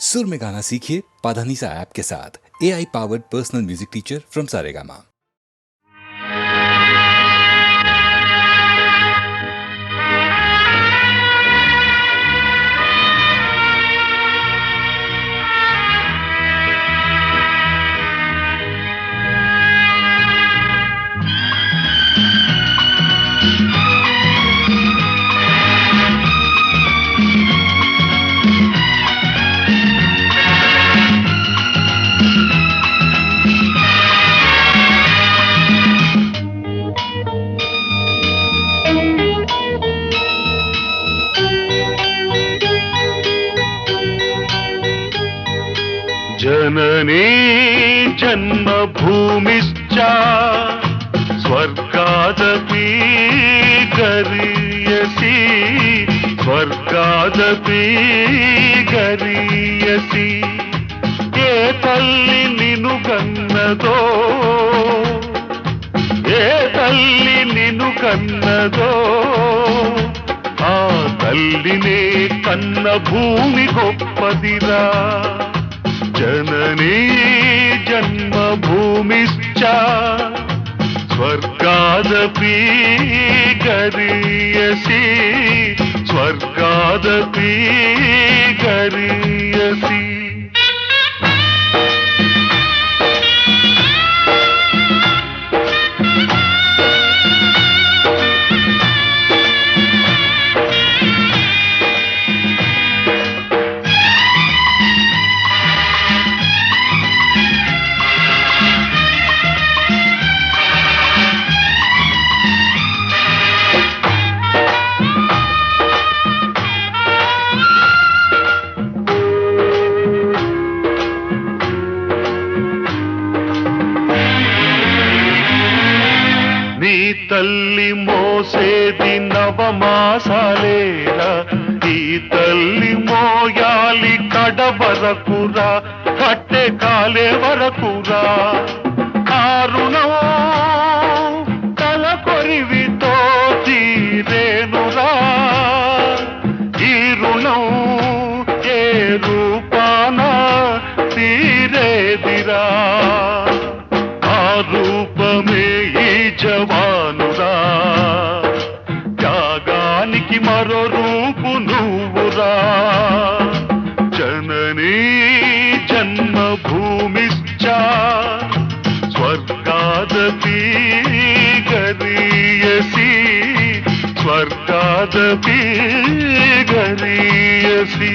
सुर में गाना सीखिए पाधानीसा ऐप के साथ। AI powered personal music teacher from Saregama. जननी जन्मभूमिश्च स्वर्गादपि गरीयसी स्वर्गादपि गरीयसी ఏ తల్లి నిన్ను కన్నదో ఏ తల్లి నిన్ను కన్నదో ఆ తల్లినే కన్న భూమి గొప్పదిరా जननी जन्मभूमिश्च स्वर्गादपि गरीयसी स्वर्गादपि गरीयसी తల్లి మోసేది నవమాసాలేరా ఈ తల్లి మోయాలి కడ వరకురా కట్టె కాలే వరకురా కారుణం తల కొరివితో తీరేనురా ఈ రుణం ఏ రూపాన తీరేదిరా ఆ రూపమే ఈ జవానురా త్యాగానికి మరో రూపు నువ్వురా జననీ జన్మభూమిశ్చ స్వర్గాదపి గరీయసి స్వర్గాదపి గరీయసి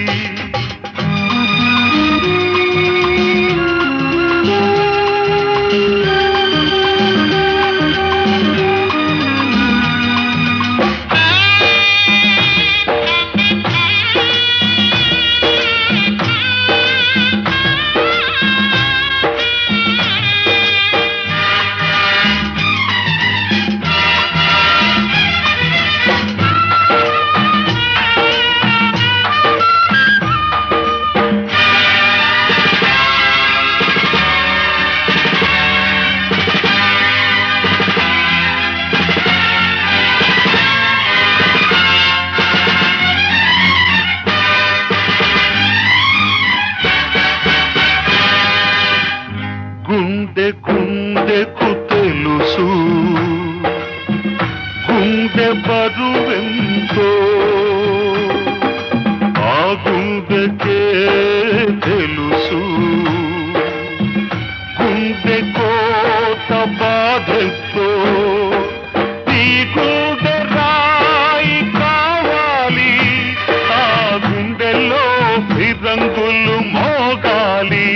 గుండె గుండెకు తెలుసు గుండె బరువెంతో ఆ గుండెకే తెలుసు గుండె కోట బాధెంతో ఈ గుండె రాయి కావాలి ఆ గుండెలో ఫిరంగులు మోగాలి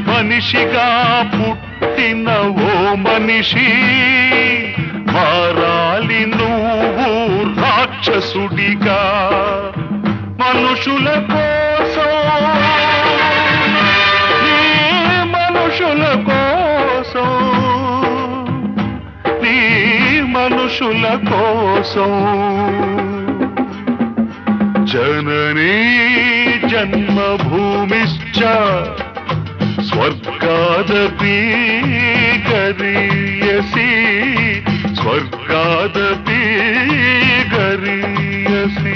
మనిషిగా పుట్టిన ఓ మనిషి మారాలి నువ్వు రాక్షసుడిగా మనుషుల కోసం నీ మనుషుల కోసం నీ మనుషుల కోసం जननी जन्मभूमिश्च स्वर्गादपि गरीयसी स्वर्गादपि गरीयसी।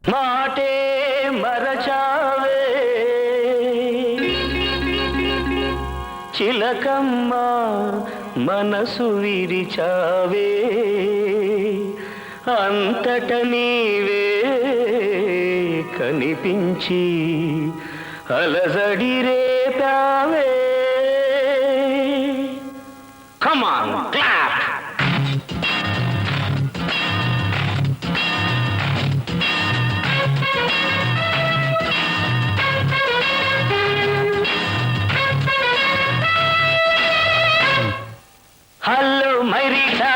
మాటే మరచావే చిలకమ్మ మనసు విరిచావే అంతట నీవే కనిపించి అలజడి రేపావే. Come on, clap! హలో మైరీటా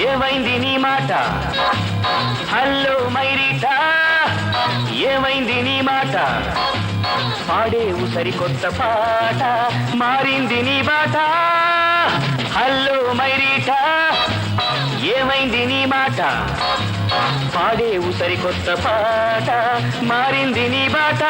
ఏమైంది నీ మాట? హలో మైరీటా ఏమైంది నీ మాట? పాడేవు సరికొత్త పాట మారింది నీ బాట. హలో మైరీటా ఏమైంది నీ మాట? పాడేవు సరికొత్త పాట మారింది నీ బాట.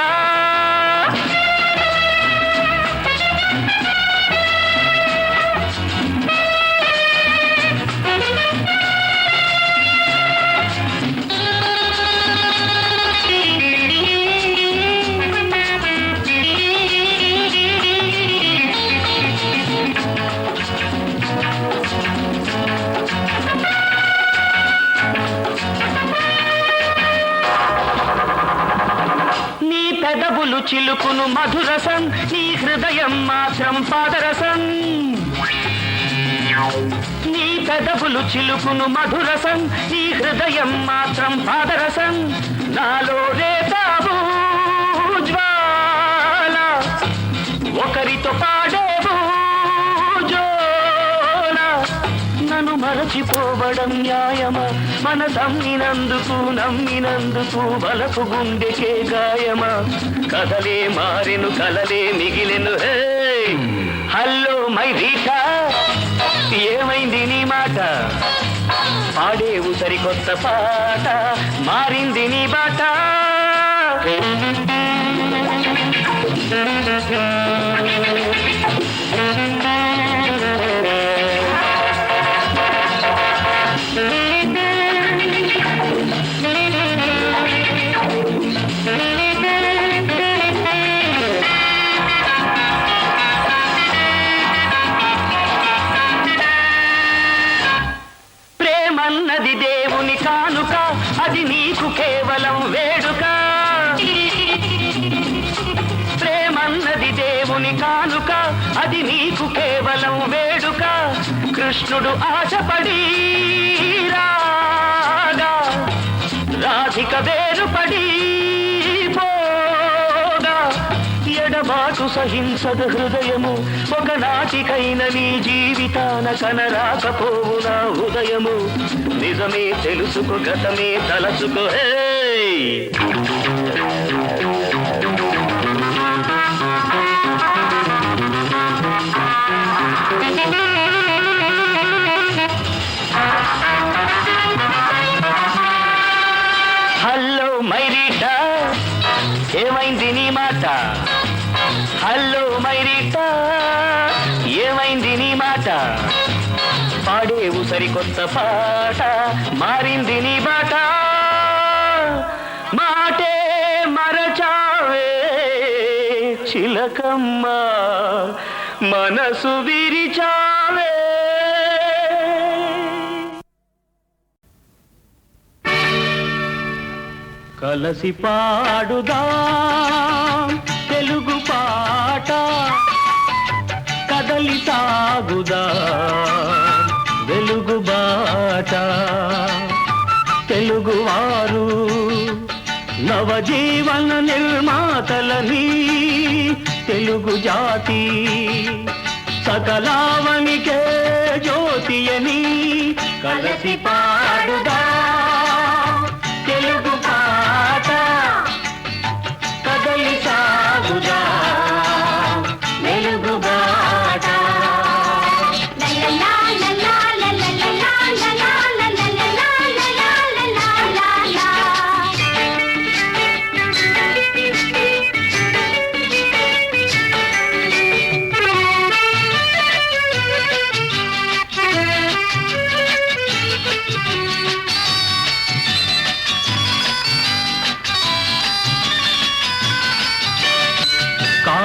పెదవులు చిలుకును మధురసం నీ హృదయం మాత్రం పాదరసం. నీ పెదవులు చిలుకును మధురసం నీ హృదయం మాత్రం పాదరసం. నాలో రేతావు జ్వాల ఒకరితో పాడేవు జోల. నన్ను మరచిపోవడం న్యాయమా? మన నమ్మినందుకు బలపు గుండెకే గాయమా? కథలే మారెను కలలే మిగిలెను. హే హలో మైరీటా ఏమైంది నీ మాట? పాడేవు సరికొత్త పాట మారింది నీ బాట. ప్రేమన్నది దేవుని కానుక అది నీకు కేవలం వేడుక. ప్రేమన్నది దేవుని కానుక అది నీకు కేవలం వేడుక. కృష్ణుడు ఆశపడి రాగా రాధిక వేరుపడి పోగా. ఎడబాటు సహింసదు హృదయము ఒకనాటికైన నీ జీవితాన కనరాకపోవు నా ఉదయము. నిజమే తెలుసుకో గతమే తలచుకో. హే హలో మైరీటా ఏమైంది నీ మాట? హలో మైరీటా ఏమైంది నీ మాట? పాడేవు సరికొత్త పాట మారింది నీ బాట. మాటే మరచావే చిలకమ్మ మనసు విరిచావే. కలసి పాడుదాం తెలుగు పాట కదలి సాగుదాం వెలుగు బాట. తెలుగువారు నవజీవన నిర్మాతలని తెలుగు జాతి సకలావనికే జ్యోతియని కలసి పాడుదాం తెలుగు పాట కదలి సాగుదాం వెలుగు బాట.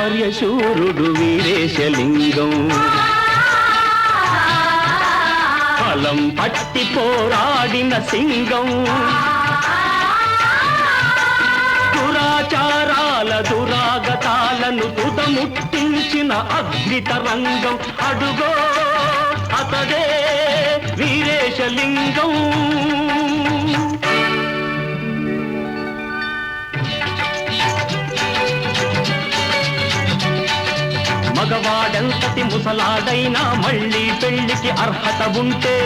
కార్యశూరుడు వీరేశలింగం ఫలం పట్టి పోరాడిన సింగం దురాచారాల దురాగతాలను తుదముట్టించిన అగ్నితరంగం అడుగో అతడే వీరేశలింగం మగవాడెంతటి ముసలాడైనా మళ్ళీ పెళ్లికి అర్హత ఉంటే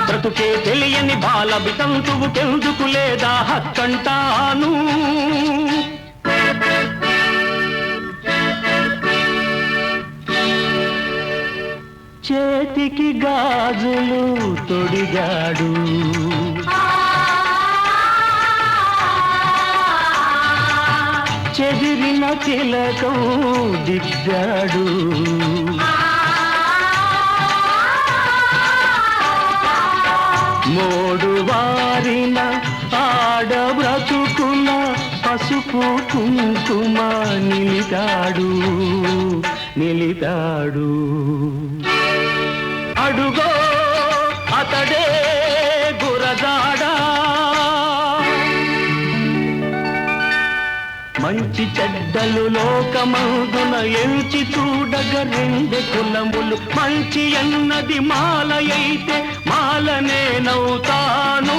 బ్రతుకే తెలియని బాల వితంతువుకెందుకు లేదా హక్కంటాను చేతికి గాజులు తొడిగాడు చెదిరిన తిలకం దిద్దాడు మోడు వారిన ఆడ బ్రతుకున పసుపు కుంకుమ నిలితాడు అడుగో అతడే గురజాడా మంచి చెడ్డలు లోకమందున ఎంచి చూడగ రెండె కులములు మంచి అన్నది మాలయైతే మాలనేనవుతాను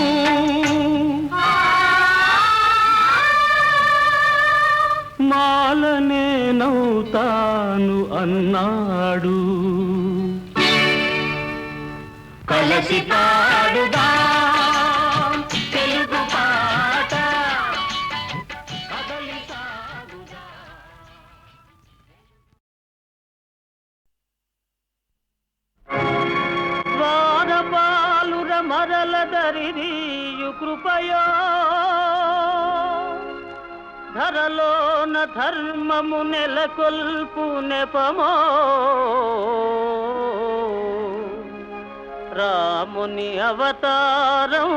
మాలనేనవుతాను అన్నాడు కలసి పాడుదా తెలుగు పాట కదలి సాగుదా వారపాలుర మరల దరిదీయు కృపయో ధరలోన ధర్మము నెలకొల్పు నెపమో రాముని అవతారం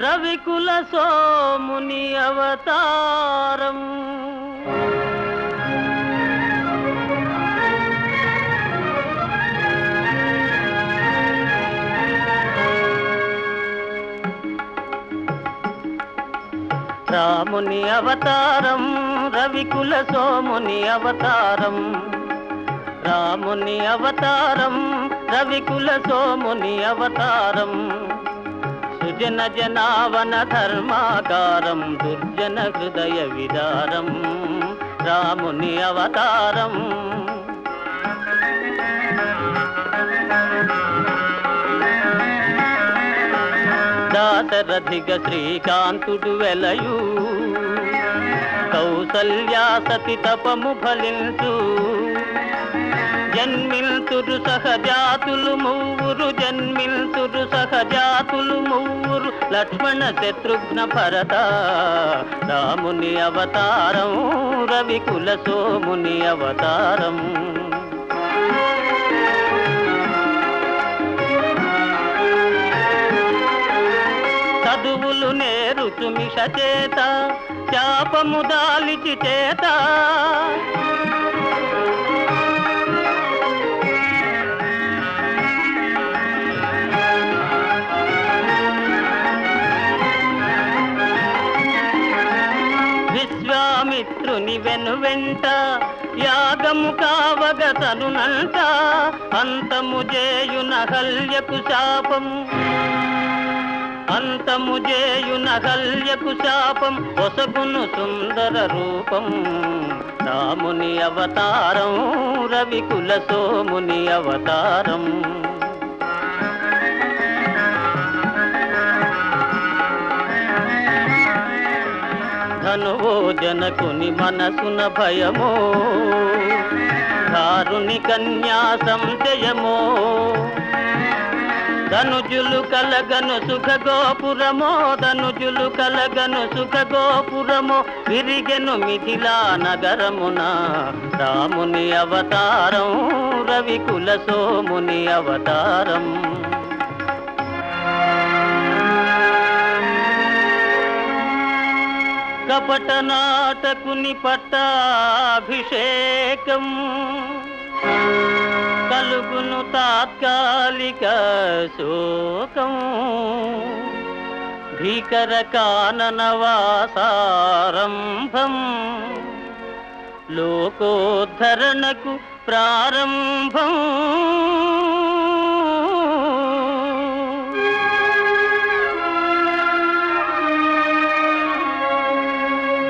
రవికుల సోముని అవతారం రాముని అవతారం రవికుల సోముని అవతారం రాముని అవతారం రవికుల సోముని అవతారం సుజన జనావన ధర్మాకారం దుర్జన హృదయ విదారం రాముని అవతారం దాశరథిగ శ్రీకాంతుడు వెలయు కౌసల్యా సతి తపము ఫలించు జన్మిల్తురు సహజాతులు మూవురు జన్మిల్తురు సహజాతులు మూవురు లక్ష్మణ శత్రుఘ్న భరత రాముని అవతారం రవికుల సోముని అవతారం చదువులు నేరుచు మిష చేత శాపము దాలిచి చేత విశ్వామిత్రుని వెనువెంట యాగము కావగ తనునంట అంతము చేయున హల్యకు శాపము అంతము చేయున హల్యకు శాపం ఒసగును సుందర రూపం రాముని అవతారం రవికుల సోముని అవతారం ధనువో జనకుని మనసున భయమో దారుని కన్యా సంశయమో ధనుజులు కలగను సుఖ గోపురమో ధనుజులు కలగను సుఖ గోపురమో విరిగెను మిథిలా నగరమున రాముని అవతారం రవికుల సోముని అవతారం కపట నాటకుని పట్టాభిషేకం కలుగును తాత్కాలిక శోకం భీకర కాననవాసారంభం లోకోద్ధరణకు ప్రారంభం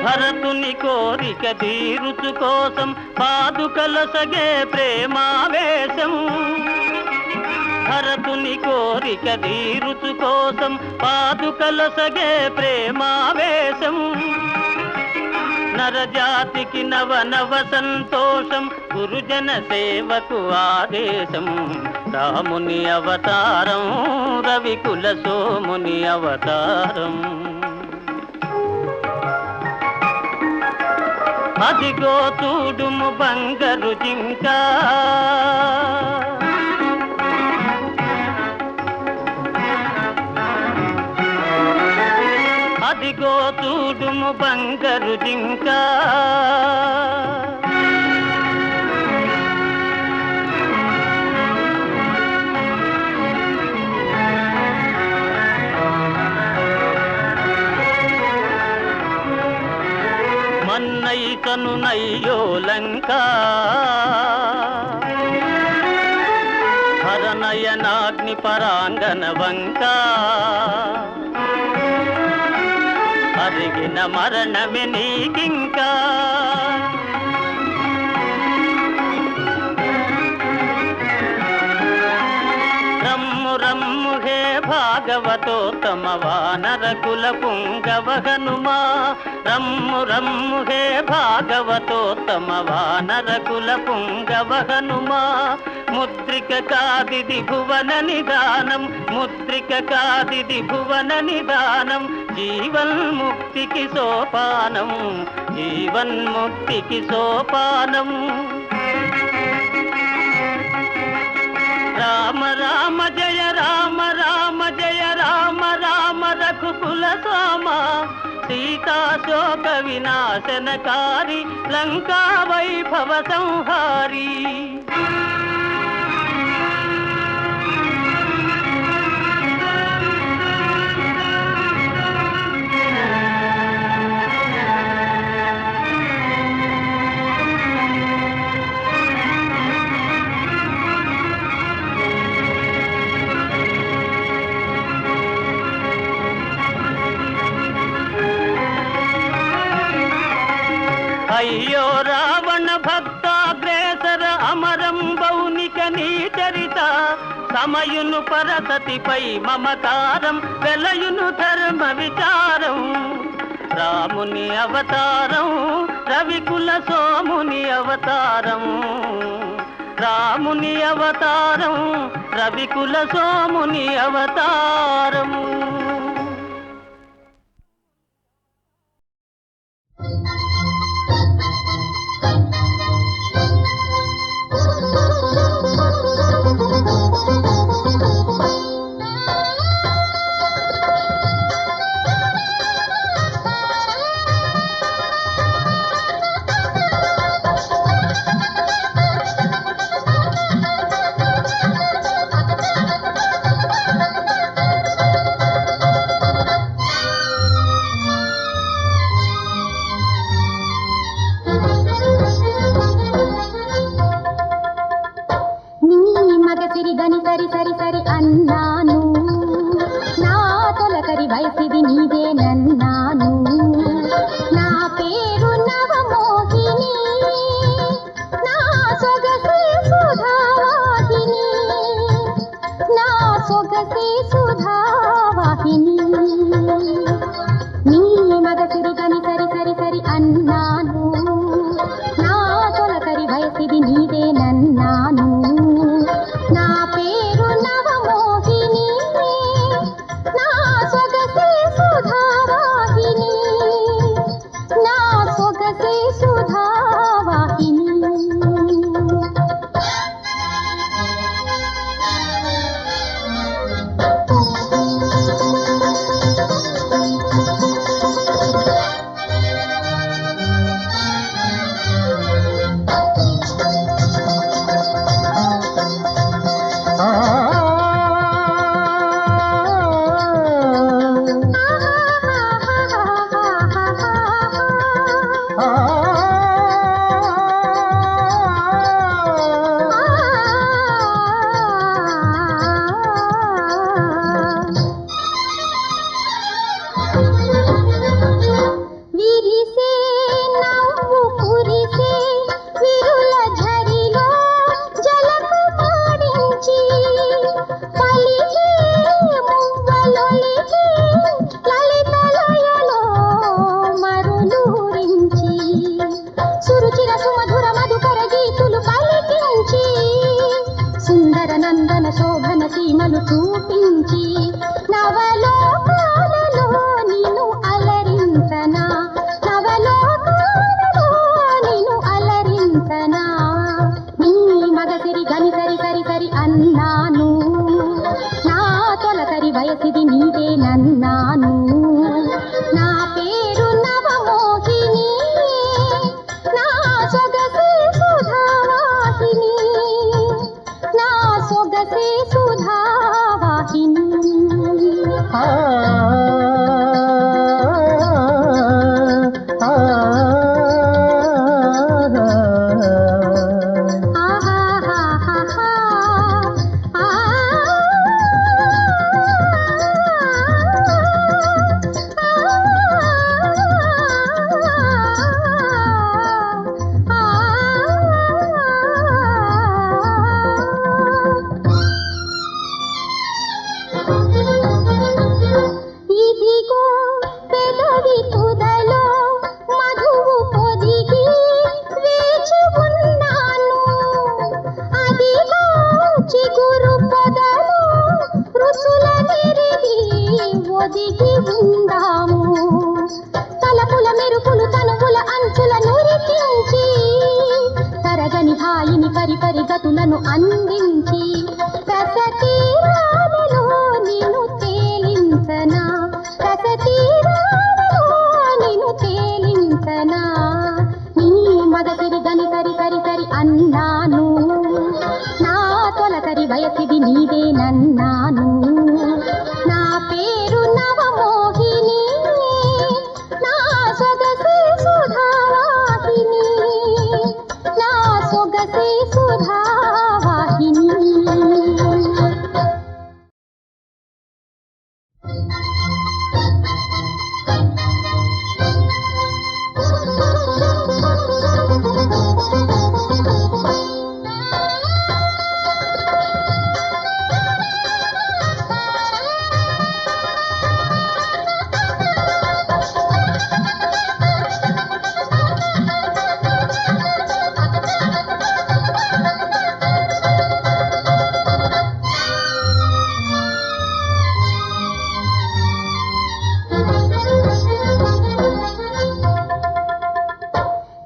భరతుని కోరిక తీరుచు కోసం పాదుకలసగే ప్రేమావేశం భరతుని కోరిక తీరుచు కోసం పాదుకలసగే ప్రేమావేశం నరజాతికి నవ నవ సంతోషం గురుజన సేవకు ఆదేశం రాముని అవతారం రవికుల సోముని అవతారం అదిగో చూడుము బంగారు జింక అదిగో చూడుము బంగారు జింక మన్నైతను నయ్యో లంక హరనయనాగ్ని పరాంగన వంక అరిగిన మరణమే నీకింకా రమ్ము రమ్ము హే భాగవతోత్తమ వానరకుల పుంగవ హనుమా రమ్ము రమ్ము హే భాగవతోత్తమ వానరకుల పుంగవ హనుమా ముద్రిక కాదిది భువన నిదానం ముద్రిక కాదిది భువన నిదానం జీవన్ముక్తికి సోపానం జీవన్ముక్తికి సోపానం రామ రామ జయ రామ రామ జయ రామ రామ రఘుకుల సోమ సీతాశోక వినాశనకారి లంకా వైభవ సంహారి అయ్యో రావణ భక్తాగ్రేసర అమరం బౌనిక నీ చరిత సమయును పరసతిపై మమకారం వెలయును ధర్మ విచారం రాముని అవతారం రవికుల సోముని అవతారం రాముని అవతారం రవికుల సోముని అవతారం సొగసే సుధావాహిని ఇదిగో పెదవి తుదలో మధువు పొదిగి వేచి ఉన్నాను అదిగో చిగురు పొదలో రుసుల తిరిగి ఒదిగి ఉందాము తలపుల మెరుపులు తనువుల అంచుల నురికించి తరగని హాయిని పరిపరి గతులను అందించి రసతీరాలలో నిన్ను తేలించనా రసతీరాలలో నిన్ను తేలించనా నీ మగసిరి గని సరి సరి సరి అన్నాను నా తొలకరి వయసిది నీదేనన్నాను నా పేరు నవమోహిని నా సొగసే సుధావాహిని నా సొగసే సుధావాహిని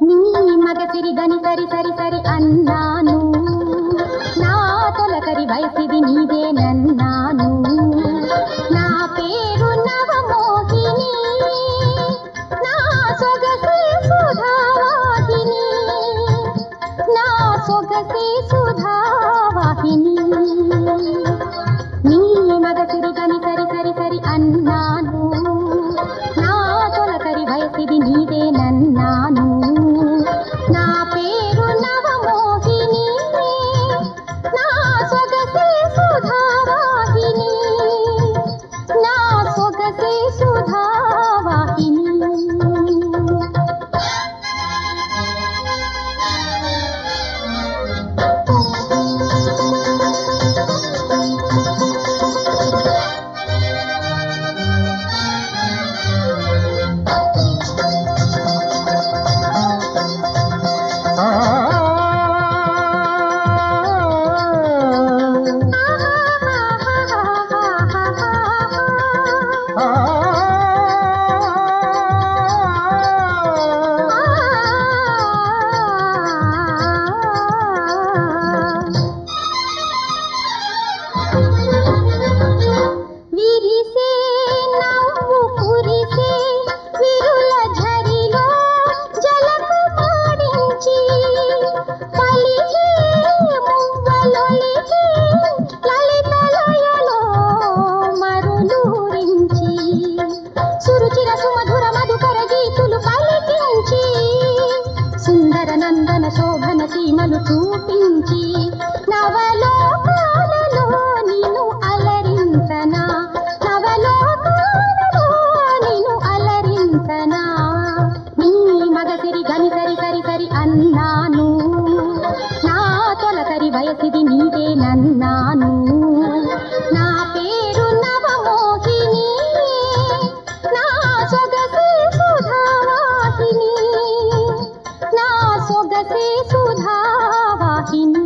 నీ మగసిరి గని సరి సరి సరి అన్నాను నా తొలకరి వయసిది నీదేనన్నాను నా పేరు నవమోహిని నా సొగసే సుధావాహిని నా సొగసే సుధావాహిని నీ మగసిరి గని సరి సరి సరి అన్నాను నా తొలకరి వయసిది నీదేనన్నాను నా పేరు నవమోహిని నా సొగసే సుధావాహిని నా సొగసే సుధావాహిని విరిసే నవ్వు కురిసే విరుల ఝరిలో జలకు పాడించి పలికే మువ్వలొలికే లలిత లయలో మరులూరించి సురుచిర సుమధుర మధుకర గీతులు పలికించి సుందర నందన శోభన సీమలు చూపించి నవలోకాలలో నిన్ను అలరించనా నవలోకాలలో నిన్ను అలరించనా నీ మగసిరి గని సరి సరి సరి అన్నాను నా తొలకరి వయసిది నీదేనన్నాను నా పేరు నవమోహిని నా సొగసే సుధావాహిని నా సొగసే సుధావాహిని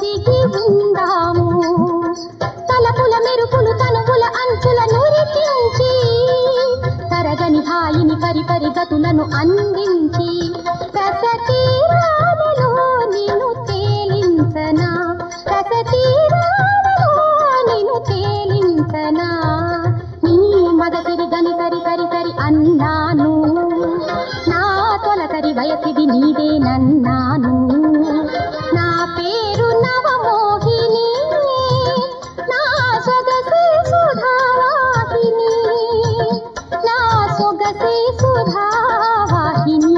దిగి ఉందాము తలపుల మెరుపులు తనువుల అంచుల నురికించి తరగని హాయిని పరిపరి గతులను అందించి రసతీరాలలో నిన్ను తేలించనా రసతీరాలలో నిన్ను తేలించనా నీ మగసిరి గని సరి సరి సరి అన్నాను నా తొలకరి వయసిది నీదే నన్నాను నా పేరు నవమోహిని నా సొగసే సుధావాహిని నా సొగసే సుధావాహిని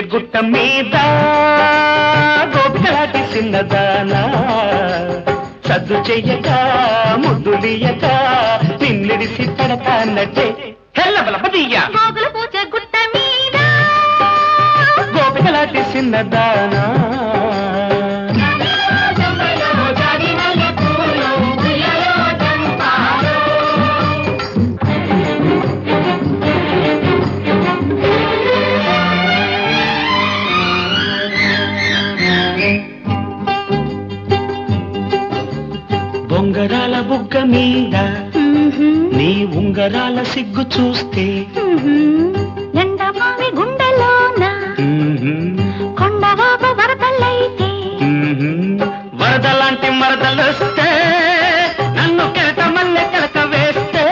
గుట్ట మీద గోపికలాంటి చిన్నదానా సద్దు చెయ్యక ముద్దులియక నిన్నిడిసి పడతాన్నట్టే హెల్లబలపదీయ గోగులు పూచే గుట్ట మీద గోపికలాంటి చిన్నదానా ఉంగరాల బుగ్గ మీద నీ ఉంగరాల సిగ్గు చూస్తే ఎండమావి గుండెలోన కొండవాపు వరదలైతే వరదలాంటి మరదలొస్తే నన్ను కెరట మల్లె కెరట వేస్తే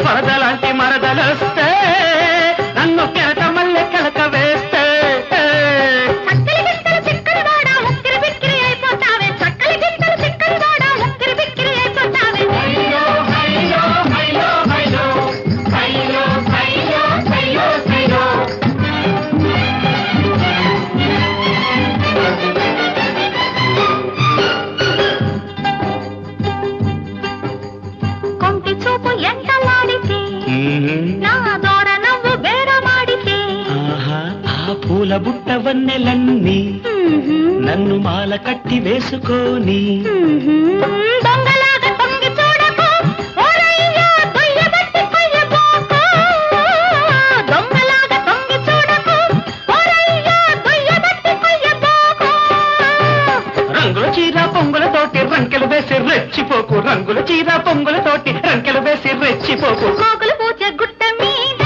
వరదలాంటి మరదలొస్తే నన్ను కెరట మల్లె కెరట వేస్తే పూల బుట్టవన్నెలన్నీ నన్ను మాల కట్టి వేసుకొని దొంగలాగా తొంగి చూడకు ఓరయ్యా దొయ్యబట్టి కొయ్యబోకు దొంగలాగా తొంగి చూడకు ఓరయ్యా దొయ్యబట్టి కొయ్యబోకు రంగుల చీర పొంగులతోటి రంకెలు వేసి రెచ్చిపోకు రంగుల చీర పొంగులతోటి రంకెలు వేసి రెచ్చిపోకు గోగులు పూచే గుట్ట మీద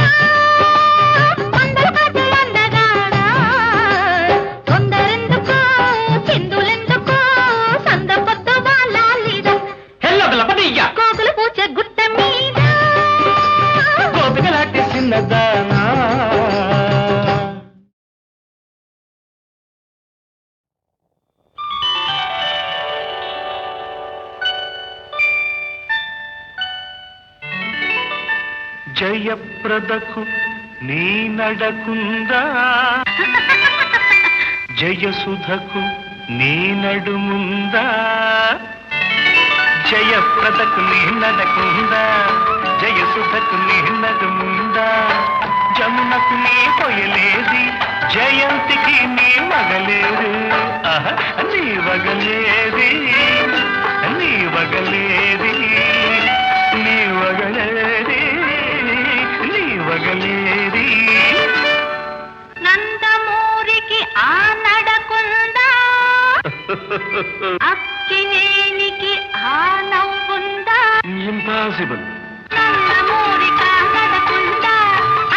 గోగులు పూచే గుట్ట మీద గోపికలాంటి చిన్నదానా జయప్రదకు నీ నడకుందా జయసుధకు నీ నడుముందా జయప్రదకు నీ నడకుందా జయసుధకు నీ నడుముందా జమునకు నీ పొయలేది జయంతికి నీ మగలేరు నీ వగలేది నీ వగలేది నీ వగలేది నీ వగలేది నందమూరికి ఆ నడకుందా అక్కినేనికి ఆ నవ్వుందా ఇంపాసిబుల్ నందమూరికి ఆ నడకుందా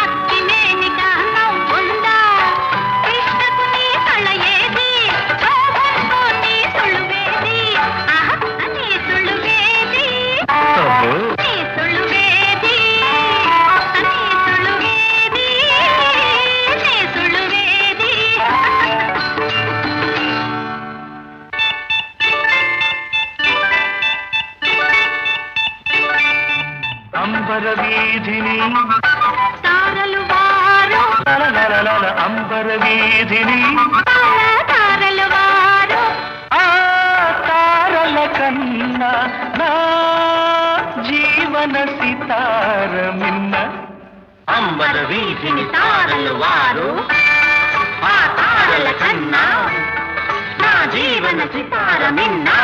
అక్కినేనికి ఆ నవ్వుందా కృష్ణకు నీ కళ ఏది శోభంతో నీ సులువేది నీ సులువేది నీ సులువేది నీ సులువేది నీ సులువేది అంబర వీధిని తారలు వారు లలలలల అంబర వీధిని తారలు వారు ఆ తారల కన్నా నా జీవన సితారమిన్న అంబర వీధిని తారలు వారు ఆ తారల కన్నా నా జీవన సితారమిన్నా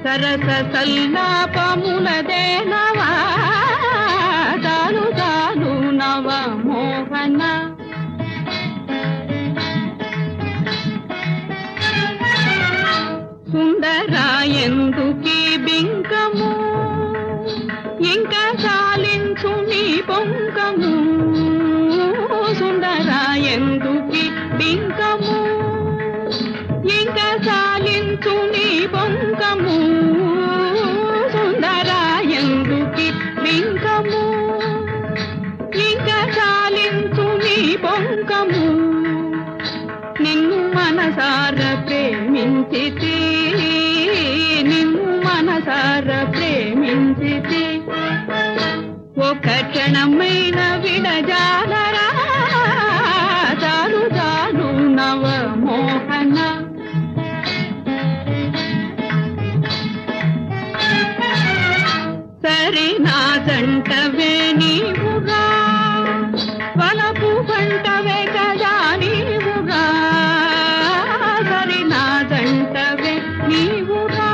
సరస సల్లాపముల దేనవా చాలు చాలు నవ మోహన సుందరాయందుకి బింకము ఇంకా చాలించు నీ పొంకము సుందరాయందుకి బింకము ఇంకా చాలించు నీ పొంకము కనులార ప్రేమించితి ఒక క్షణమైన విడజాలరా చాలు చాలు నవమోహన సరి నా జంటవే నీవుగా వలపు పంటవే కదా నీవుగా సరి నా జంటవే నీవుగా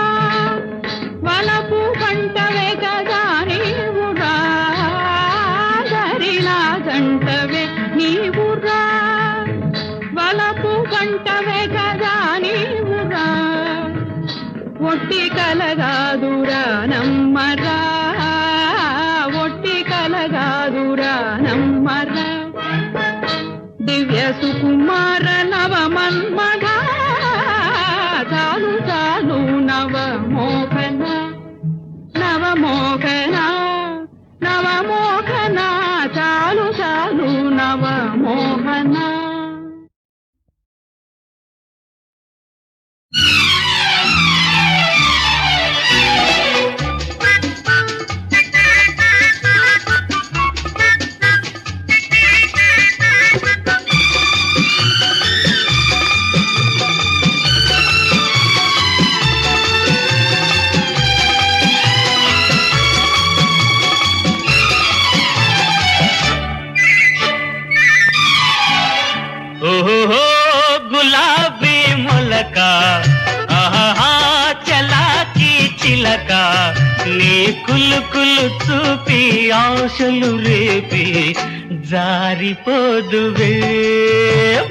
వలపు పంటవే కదా నీవుగా సరి నా జంటవే నీవుగా వలపు పంటవే కదా నీవుగా ఒట్టి కలగాదురా నమ్మరా ఒట్టి కలగాదురా నమ్మరా దివ్య సుకుమార నవమన్మథ చాలు చాలు నవమోహన నవమోహన నవమోహన చాలు చాలు నవమోహన ఓహో గులాబీ మొలక ఆహా చలాకి చిలక నీ కులుకులు చూపి ఆశలు రేపి జారిపోదువే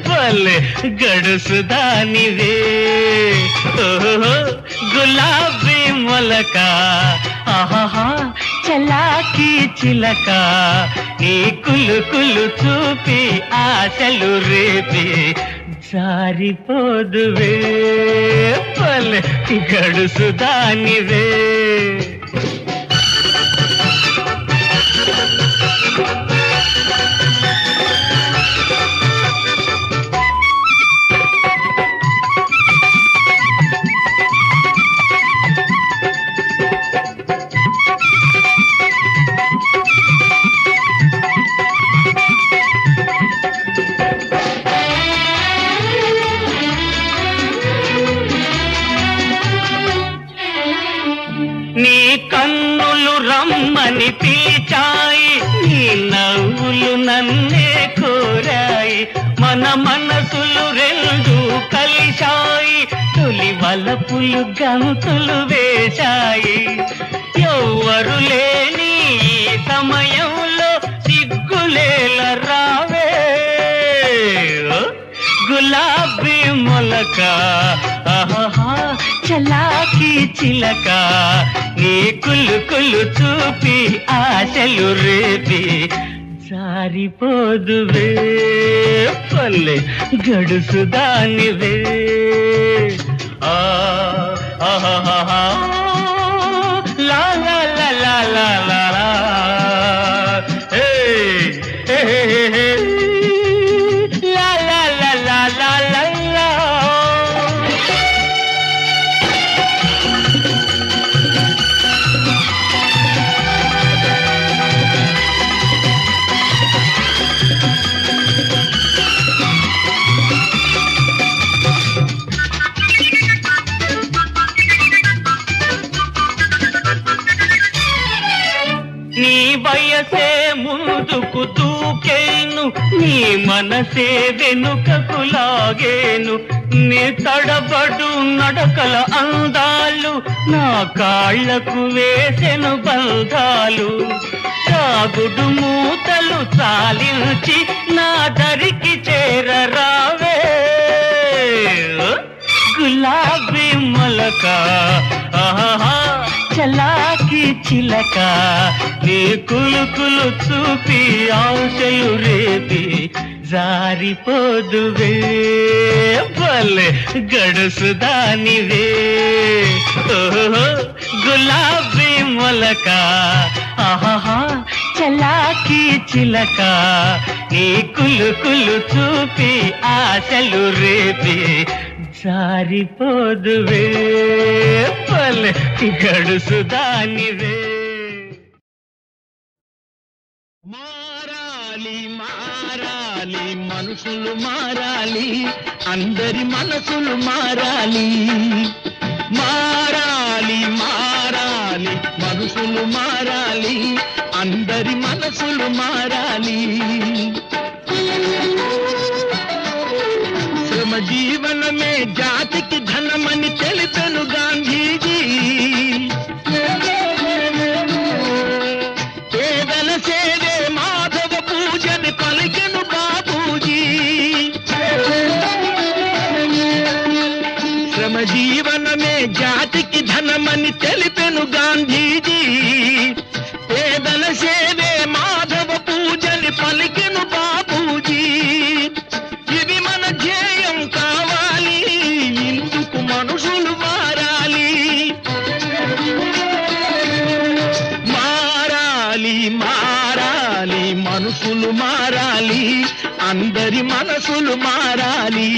బలే గడుసుదానివే ఓహో గులాబీ మొలక ఆహా చలాకి చిలక నీ కులుకులు చూపి ఆశలు రేపి జారిపోదువే పల్లె గడుసుదానివే నీ కన్నులు రమ్మని పిలిచాయి నీ నవ్వులు నన్నే కోరాయి మన మనసులు రెండు కలిశాయి తొలి వలపులు గంతులు వేశాయి ఎవ్వరు లేని ఈ సమయంలో సిగ్గులేల రావే గులాబీ మొలక ఆహా చలాకి చిలక నీ కులుకులు చూపి ఆశలు రేపి జారిపోదువే పల్లె గడుసుదానివే ఆహా లా లా లా లా లా లా లా హే హే హే లా లా లా లా లా లా లా నీ వయసే ముందుకు దూకేను నీ మనసే వెనుకకు లాగేను నీ తడబడు నడకల అందాలు నా కాళ్లకు వేసెను బంధాలు సాగుడు మూతలు చాలించి నా దరికి చేరరావే గులాబీ మొలక ఆహా చలాకి చిలక నీ కులుకులు చూపి ఆశలు రేపి జారిపోదువే బలే గడుసుదానివే ఓహో గులాబీ మొలక ఆహా చలాకి చిలక నీ కులుకులు చూపి ఆశలు రేపి సారిపోదువే పల్లె గడుసు దానివే. మారాలి మారాలి మనుషులు మారాలి, అందరి మనసులు మారాలి. మారాలి మారాలి మనుషులు మారాలి, అందరి మనసులు మారాలి. శ్రమ జీవనమే జాతికి ధనమని తెలిపెను గాంధీజీ. పేదల సేవే మాధవ పూజని పలికెను బాపూజీ. శ్రమ జీవనమే జాతికి ధనమని తెలిపెను గాంధీజీ. పేదల సేవే మాధవ పూజని పలికెను బాపూజీ. ఇది మన ధ్యేయం కావాలి, ఇందుకు మనుషులు మారాలి. మారాలి మారాలి మనుషులు మారాలి, అందరి మనసులు మారాలి.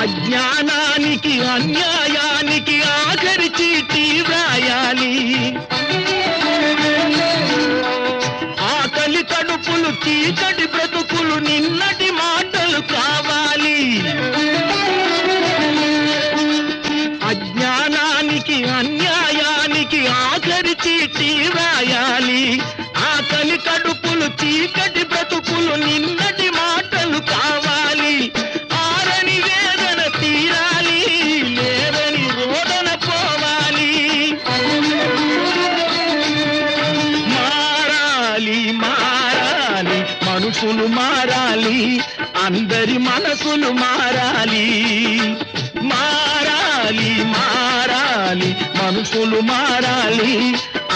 అజ్ఞానానికి అన్యాయానికి ఆఖరి చీటీ వ్రాయాలి. ఆకలి కడుపులు చీకటి బ్రతుకులు నిన్నటి మాటలు కావాలి. అజ్ఞానానికి అన్యాయానికి ఆఖరి చీటీ వ్రాయాలి. ఆకలి కడుపులు చీకటి బ్రతుకులు నిన్నటి మాటలు కావాలి. ఆరని వేదన తీరాలి, లేదని రోదన పోవాలి. మారాలి మారాలి మనుషులు మారాలి, అందరి మనసులు మారాలి. మారాలి మారాలి మనుషులు మారాలి,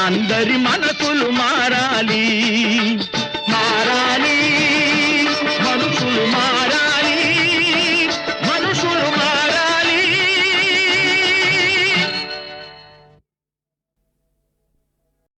అందరి మనసులు మారాలి. మారాలి.